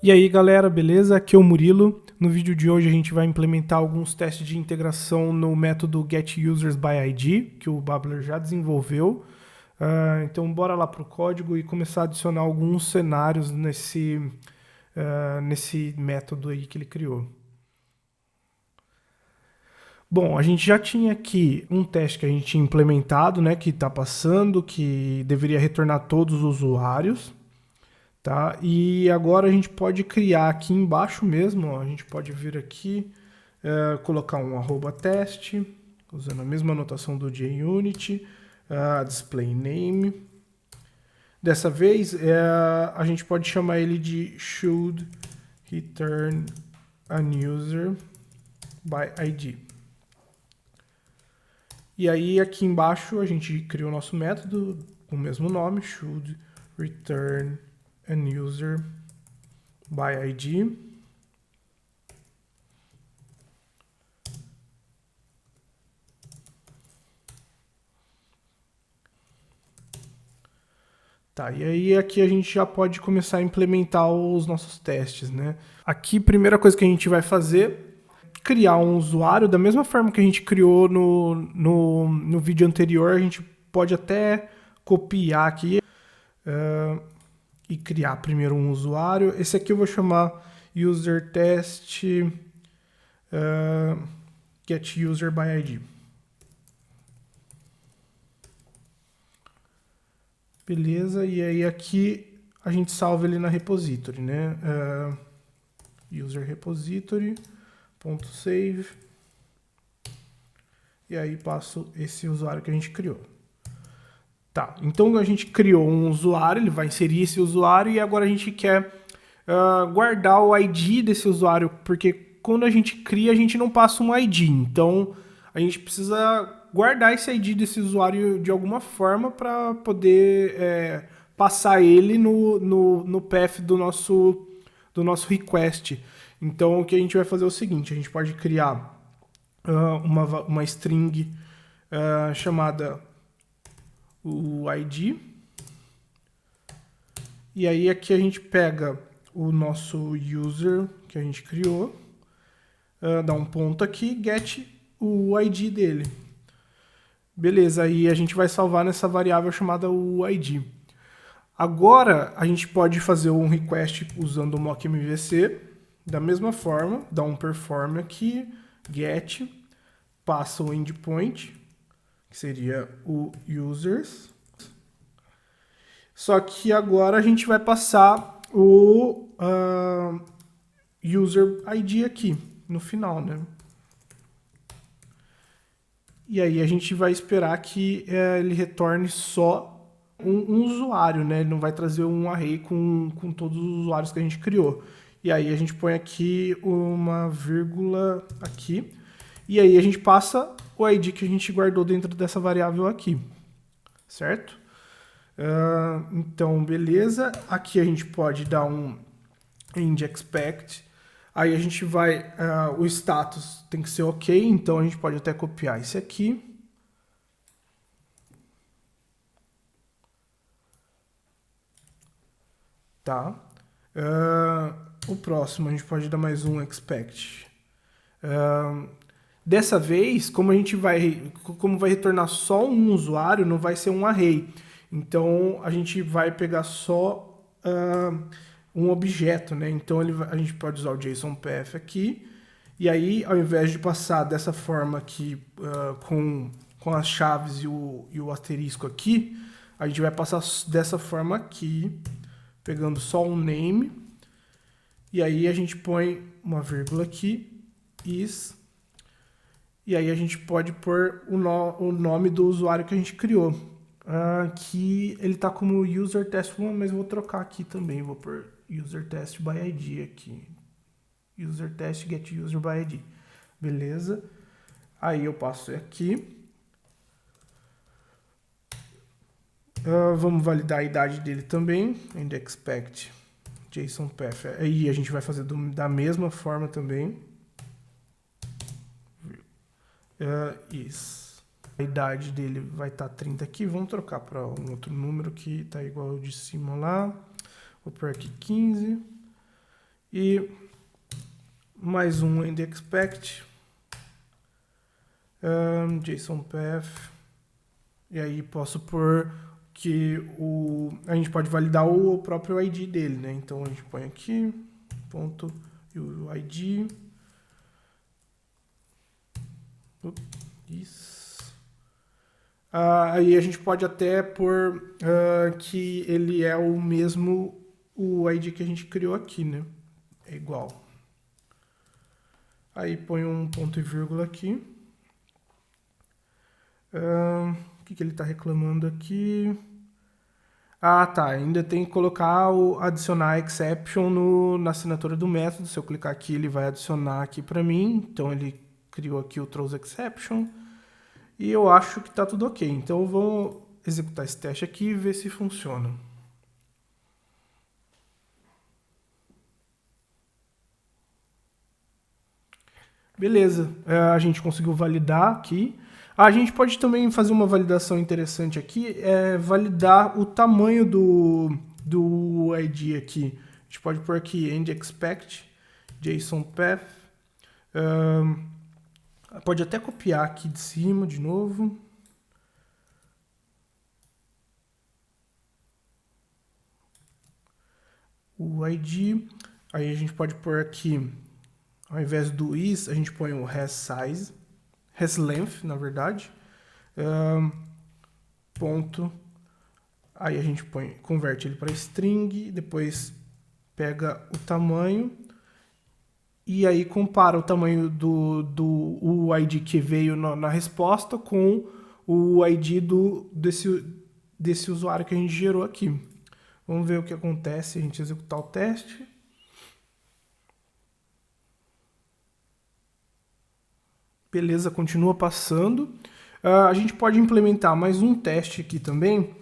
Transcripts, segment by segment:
E aí galera, beleza? Aqui é o Murilo. No vídeo de hoje a gente vai implementar alguns testes de integração no método getUsersById, que o Babbler já desenvolveu. Então bora lá para o código e começar a adicionar alguns cenários nesse método aí que ele criou. Bom, a gente já tinha aqui um teste que a gente tinha implementado, né, que está passando, que deveria retornar todos os usuários. Tá? E agora a gente pode criar aqui embaixo mesmo, ó, a gente pode vir aqui, colocar um @teste, usando a mesma anotação do JUnit, display name. Dessa vez a gente pode chamar ele de should return an user by ID. E aí aqui embaixo a gente criou o nosso método com o mesmo nome, should return an user by ID. Tá, e aí aqui a gente já pode começar a implementar os nossos testes, né? Aqui, primeira coisa que a gente vai fazer, criar um usuário, da mesma forma que a gente criou no vídeo anterior, a gente pode até copiar aqui e criar primeiro um usuário. Esse aqui eu vou chamar userTest getUserById. Beleza, e aí aqui a gente salva ele na repository, né? User repository.save. E aí passo esse usuário que a gente criou. Tá, então a gente criou um usuário, ele vai inserir esse usuário e agora a gente quer guardar o ID desse usuário, porque quando a gente cria, a gente não passa um ID. Então a gente precisa guardar esse ID desse usuário de alguma forma para poder passar ele no path do nosso request. Então o que a gente vai fazer é o seguinte, a gente pode criar uma string chamada o ID, e aí aqui a gente pega o nosso user que a gente criou, dá um ponto aqui, get o ID dele. Beleza, aí a gente vai salvar nessa variável chamada UID. Agora a gente pode fazer um request usando o mockmvc, da mesma forma, dá um perform aqui, get, passa o endpoint, que seria o users. Só que agora a gente vai passar o user ID aqui, no final, né? E aí a gente vai esperar que ele retorne só um usuário, né? Ele não vai trazer um array com todos os usuários que a gente criou. E aí a gente põe aqui uma vírgula aqui. E aí a gente passa o ID que a gente guardou dentro dessa variável aqui. Certo? Então, beleza. Aqui a gente pode dar um endExpect. Aí a gente vai, o status tem que ser ok, então a gente pode até copiar esse aqui. Tá? O próximo a gente pode dar mais um expect. Dessa vez, como vai retornar só um usuário, não vai ser um array. Então a gente vai pegar só um objeto, né? Então a gente pode usar o JSONPath aqui, e aí ao invés de passar dessa forma aqui com as chaves e o asterisco aqui, a gente vai passar dessa forma aqui, pegando só um name, e aí a gente põe uma vírgula aqui, is, e aí a gente pode pôr o nome do usuário que a gente criou. Aqui ele está como userTest1, mas eu vou trocar aqui também, vou pôr userTestById aqui. UserTest getUserById. Beleza? Aí eu passo aqui. Vamos validar a idade dele também. endExpect JSONPath. Aí a gente vai fazer da mesma forma também. Isso. A idade dele vai estar 30 aqui. Vamos trocar para um outro número que está igual ao de cima lá. Vou pôr aqui 15. E mais um endExpect, JSON path, e aí posso pôr que a gente pode validar o próprio ID dele, né? Então a gente põe aqui, ponto UID, isso. Aí a gente pode até pôr que ele é o mesmo o ID que a gente criou aqui, né? É igual. Aí põe um ponto e vírgula aqui. O que ele está reclamando aqui? Ah, tá. Ainda tem que colocar adicionar exception na assinatura do método. Se eu clicar aqui, ele vai adicionar aqui para mim. Então ele criou aqui o throws exception. E eu acho que está tudo ok. Então vamos executar esse teste aqui e ver se funciona. Beleza, a gente conseguiu validar aqui. A gente pode também fazer uma validação interessante aqui, validar o tamanho do ID aqui. A gente pode pôr aqui endExpect, JSON path. Pode até copiar aqui de cima de novo. O ID. Aí a gente pode pôr aqui, ao invés do is, a gente põe o hasSize. hasLength, na verdade. Ponto. Aí a gente converte ele para string, depois pega o tamanho e aí compara o tamanho do ID que veio na resposta com o ID desse usuário que a gente gerou aqui. Vamos ver o que acontece se a gente executar o teste. Beleza, continua passando. A gente pode implementar mais um teste aqui também.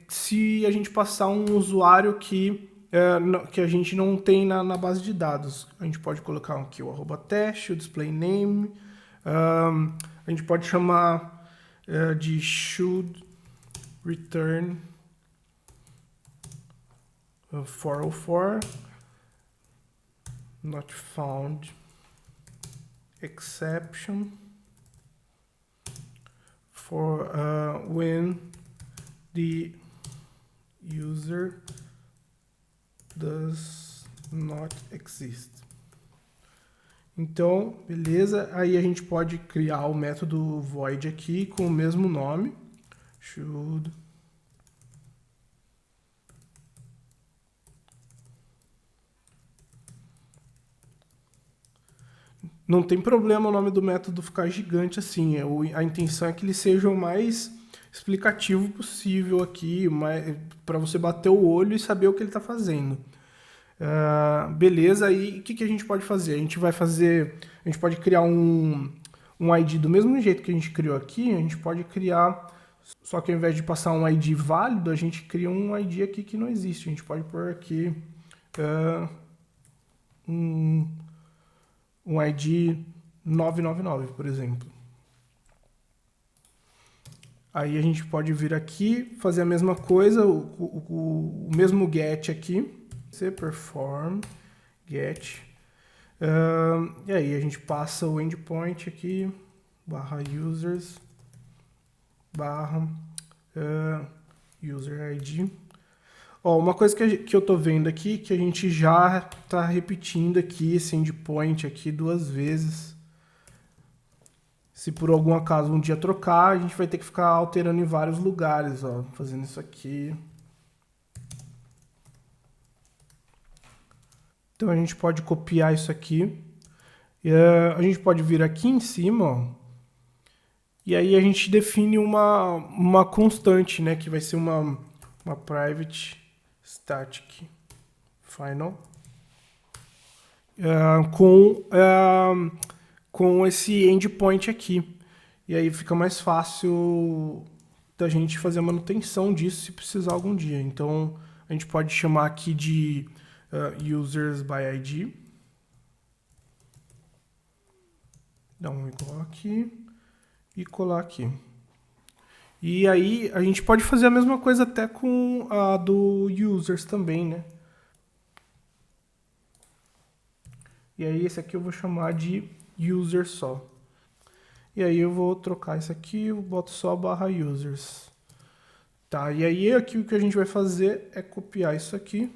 Se a gente passar um usuário que a gente não tem na base de dados. A gente pode colocar aqui o @teste, o display name. A gente pode chamar de should return 404 not found exception for when the user does not exist. Então, beleza, aí a gente pode criar o método void aqui com o mesmo nome, should não tem problema o nome do método ficar gigante assim, a intenção é que ele seja o mais explicativo possível aqui, para você bater o olho e saber o que ele está fazendo. Beleza, aí o que a gente pode fazer? A gente pode criar um ID do mesmo jeito que a gente criou aqui, a gente pode criar, só que ao invés de passar um ID válido, a gente cria um ID aqui que não existe. A gente pode pôr aqui um ID 999, por exemplo. Aí a gente pode vir aqui, fazer a mesma coisa, o mesmo get aqui, perform get, e aí a gente passa o endpoint aqui, /users, user ID. Uma coisa que eu tô vendo aqui, que a gente já está repetindo aqui esse endpoint aqui 2 vezes. Se por algum acaso um dia trocar, a gente vai ter que ficar alterando em vários lugares, fazendo isso aqui. Então a gente pode copiar isso aqui. A gente pode vir aqui em cima, e aí a gente define uma constante, né, que vai ser uma private static final com esse endpoint aqui. E aí fica mais fácil da gente fazer a manutenção disso se precisar algum dia. Então a gente pode chamar aqui de users by ID. Dá um igual aqui e colar aqui. E aí a gente pode fazer a mesma coisa até com a do users também, né? E aí esse aqui eu vou chamar de user só. E aí eu vou trocar isso aqui, eu boto só /users. Tá, e aí aqui o que a gente vai fazer é copiar isso aqui.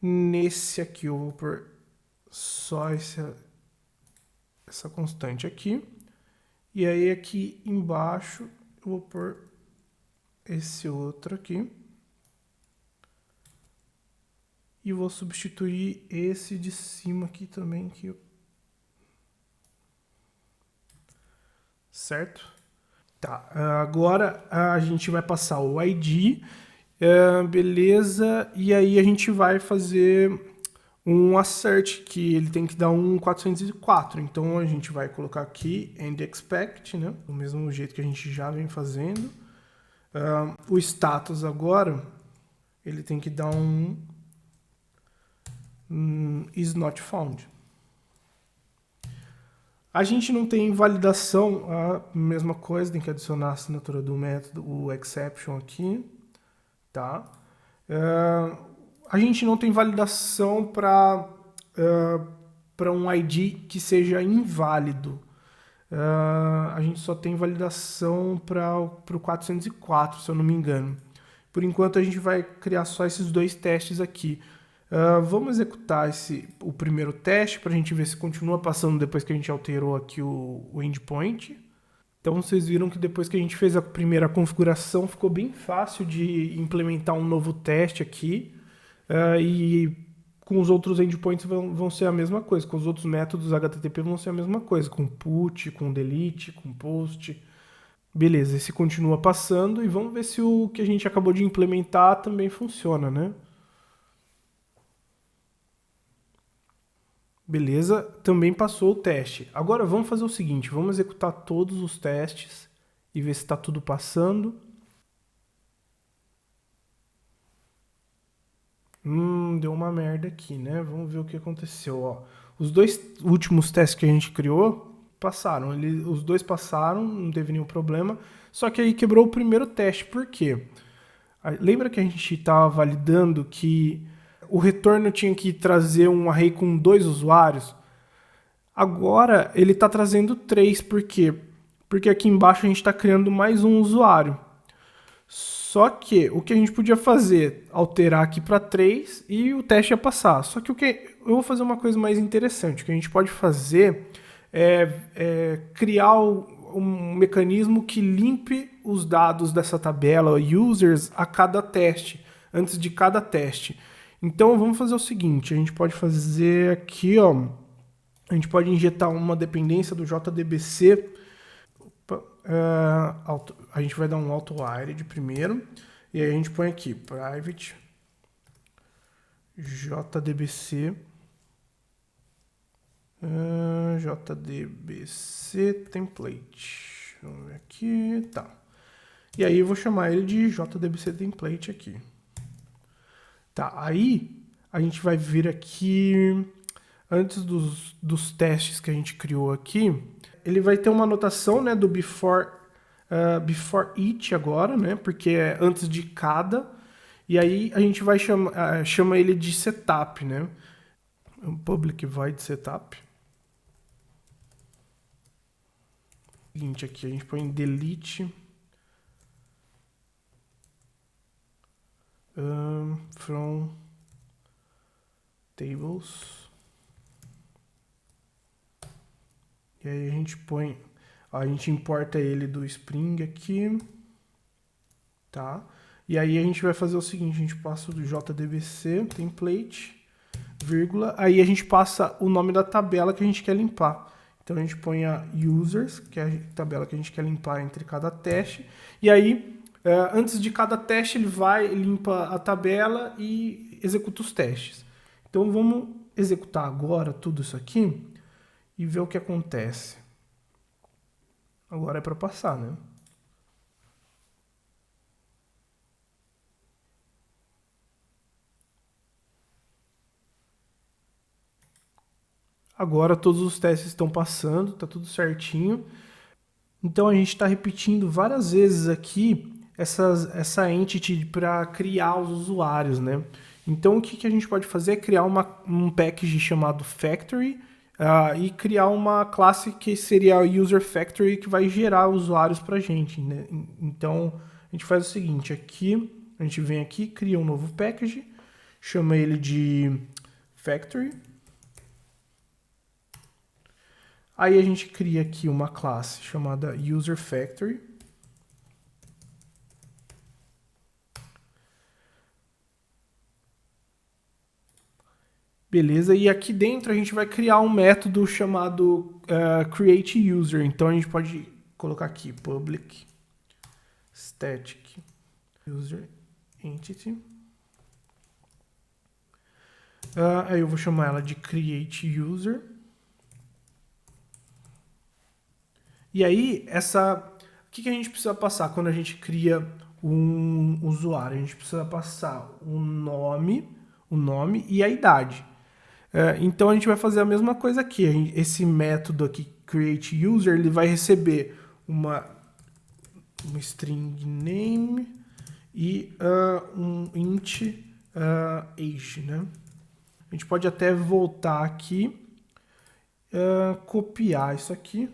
Nesse aqui eu vou pôr só essa constante aqui. E aí aqui embaixo eu vou pôr esse outro aqui. E vou substituir esse de cima aqui também. Aqui. Certo? Tá, agora a gente vai passar o ID, beleza, e aí a gente vai fazer um assert, que ele tem que dar um 404, então a gente vai colocar aqui end expect, né, do mesmo jeito que a gente já vem fazendo. O status agora, ele tem que dar um is not found. A gente não tem validação, a mesma coisa, tem que adicionar a assinatura do método, o exception aqui, tá? A gente não tem validação para um ID que seja inválido. A gente só tem validação para o 404, se eu não me engano. Por enquanto a gente vai criar só esses dois testes aqui. Vamos executar o primeiro teste para a gente ver se continua passando depois que a gente alterou aqui o endpoint. Então vocês viram que depois que a gente fez a primeira configuração ficou bem fácil de implementar um novo teste aqui. E com os outros endpoints vão ser a mesma coisa, com os outros métodos HTTP vão ser a mesma coisa, com put, com delete, com post. Beleza, esse continua passando e vamos ver se o que a gente acabou de implementar também funciona, né? Beleza, também passou o teste. Agora vamos fazer o seguinte, vamos executar todos os testes e ver se está tudo passando. Deu uma merda aqui, né? Vamos ver o que aconteceu, ó. Os dois últimos testes que a gente criou passaram. Os dois passaram, não teve nenhum problema. Só que aí quebrou o primeiro teste. Por quê? Lembra que a gente estava validando que o retorno tinha que trazer um array com 2 usuários? Agora ele está trazendo 3. Por quê? Porque aqui embaixo a gente está criando mais um usuário. Só que o que a gente podia fazer, alterar aqui para 3 e o teste ia passar. Só que eu vou fazer uma coisa mais interessante. O que a gente pode fazer é criar um mecanismo que limpe os dados dessa tabela users a cada teste, antes de cada teste. Então vamos fazer o seguinte, a gente pode fazer aqui, ó, a gente pode injetar uma dependência do JDBC. A gente vai dar um auto-arid primeiro, e aí a gente põe aqui private JDBC JDBC template. Vamos ver aqui, tá. E aí eu vou chamar ele de JDBC template aqui. Tá, aí a gente vai vir aqui, antes dos testes que a gente criou aqui, ele vai ter uma anotação, né, do before each agora, né, porque é antes de cada, e aí a gente vai chama ele de setup, né, public void setup. Seguinte aqui, a gente põe delete from tables. E aí a gente importa ele do Spring aqui, tá? E aí a gente vai fazer o seguinte, a gente passa o JDBC template, vírgula, aí a gente passa o nome da tabela que a gente quer limpar. Então a gente põe a users, que é a tabela que a gente quer limpar entre cada teste, e aí antes de cada teste ele limpa a tabela e executa os testes. Então vamos executar agora tudo isso aqui e ver o que acontece. Agora é para passar, né? Agora todos os testes estão passando, tá tudo certinho. Então a gente está repetindo várias vezes aqui essa entity para criar os usuários, né? Então o que a gente pode fazer é criar um package chamado factory e criar uma classe que seria a user factory que vai gerar usuários para a gente, né? Então a gente faz o seguinte, aqui a gente vem aqui, cria um novo package, chama ele de factory. Aí a gente cria aqui uma classe chamada user factory. Beleza, e aqui dentro a gente vai criar um método chamado createUser. Então a gente pode colocar aqui public static user entity. Aí eu vou chamar ela de createUser. E aí, o que a gente precisa passar quando a gente cria um usuário? A gente precisa passar o nome e a idade. Então a gente vai fazer a mesma coisa aqui. Esse método aqui, createUser, ele vai receber uma string name e um int age, né? A gente pode até voltar aqui, copiar isso aqui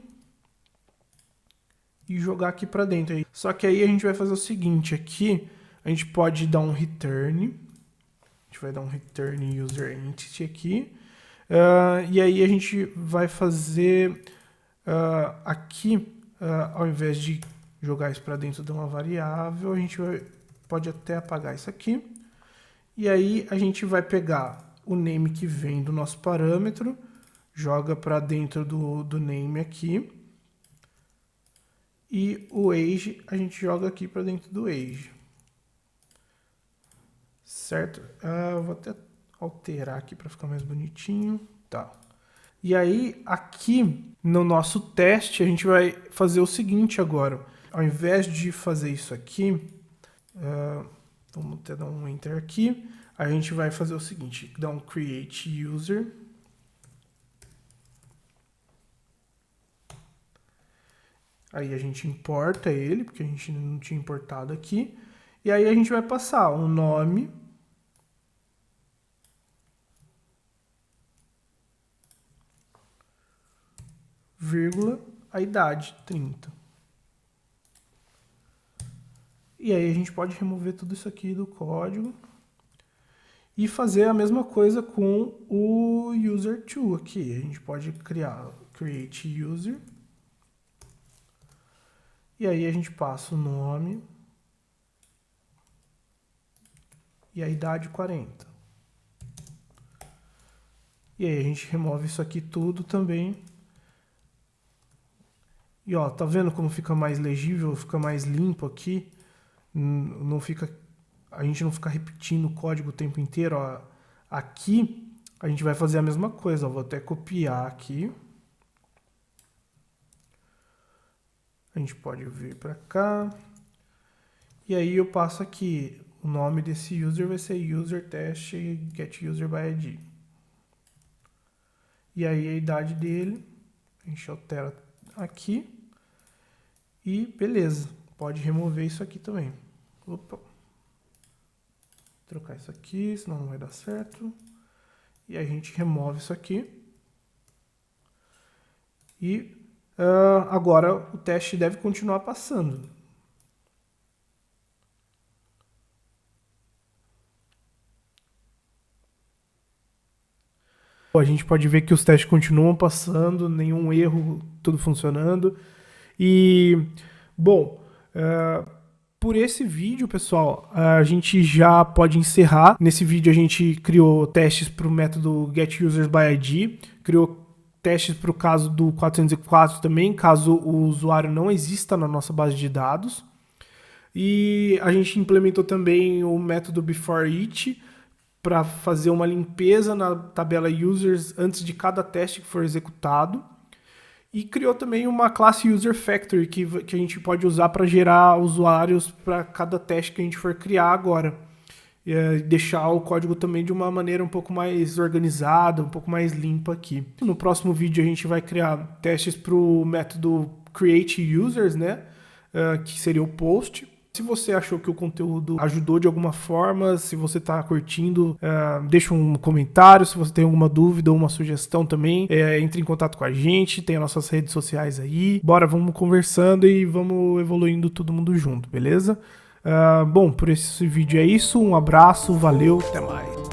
e jogar aqui para dentro. Só que aí a gente vai fazer o seguinte, aqui a gente pode dar um return, a gente vai dar um return user entity aqui, e aí a gente vai fazer aqui, ao invés de jogar isso para dentro de uma variável, a gente pode até apagar isso aqui, e aí a gente vai pegar o name que vem do nosso parâmetro, joga para dentro do name aqui, e o age a gente joga aqui para dentro do age. Certo? Eu vou até alterar aqui para ficar mais bonitinho. Tá. E aí, aqui no nosso teste, a gente vai fazer o seguinte agora. Ao invés de fazer isso aqui, vamos até dar um enter aqui. A gente vai fazer o seguinte, dar um create user. Aí a gente importa ele, porque a gente não tinha importado aqui. E aí a gente vai passar o nome, vírgula, a idade, 30. E aí a gente pode remover tudo isso aqui do código e fazer a mesma coisa com o user2 aqui. A gente pode criar create user. E aí a gente passa o nome e a idade 40. E aí a gente remove isso aqui tudo também. E ó, tá vendo como fica mais legível, fica mais limpo aqui? Não fica, a gente não fica repetindo o código o tempo inteiro. Ó. Aqui a gente vai fazer a mesma coisa. Ó. Vou até copiar aqui. A gente pode vir para cá. E aí eu passo aqui, o nome desse user vai ser user test get user by ID. E aí a idade dele, a gente altera aqui. E beleza, pode remover isso aqui também. Opa. Trocar isso aqui, senão não vai dar certo. E a gente remove isso aqui. E agora o teste deve continuar passando. A gente pode ver que os testes continuam passando, nenhum erro, tudo funcionando. E, bom, por esse vídeo, pessoal, a gente já pode encerrar. Nesse vídeo a gente criou testes para o método getUsersById, criou testes para o caso do 404 também, caso o usuário não exista na nossa base de dados. E a gente implementou também o método beforeEach, para fazer uma limpeza na tabela users antes de cada teste que for executado. E criou também uma classe user factory que a gente pode usar para gerar usuários para cada teste que a gente for criar agora. E deixar o código também de uma maneira um pouco mais organizada, um pouco mais limpa aqui. No próximo vídeo a gente vai criar testes para o método createUsers, né? Que seria o post. Se você achou que o conteúdo ajudou de alguma forma, se você tá curtindo, deixa um comentário. Se você tem alguma dúvida ou uma sugestão também, entre em contato com a gente, tem as nossas redes sociais aí. Bora, vamos conversando e vamos evoluindo todo mundo junto, beleza? Bom, por esse vídeo é isso. Um abraço, valeu, até mais.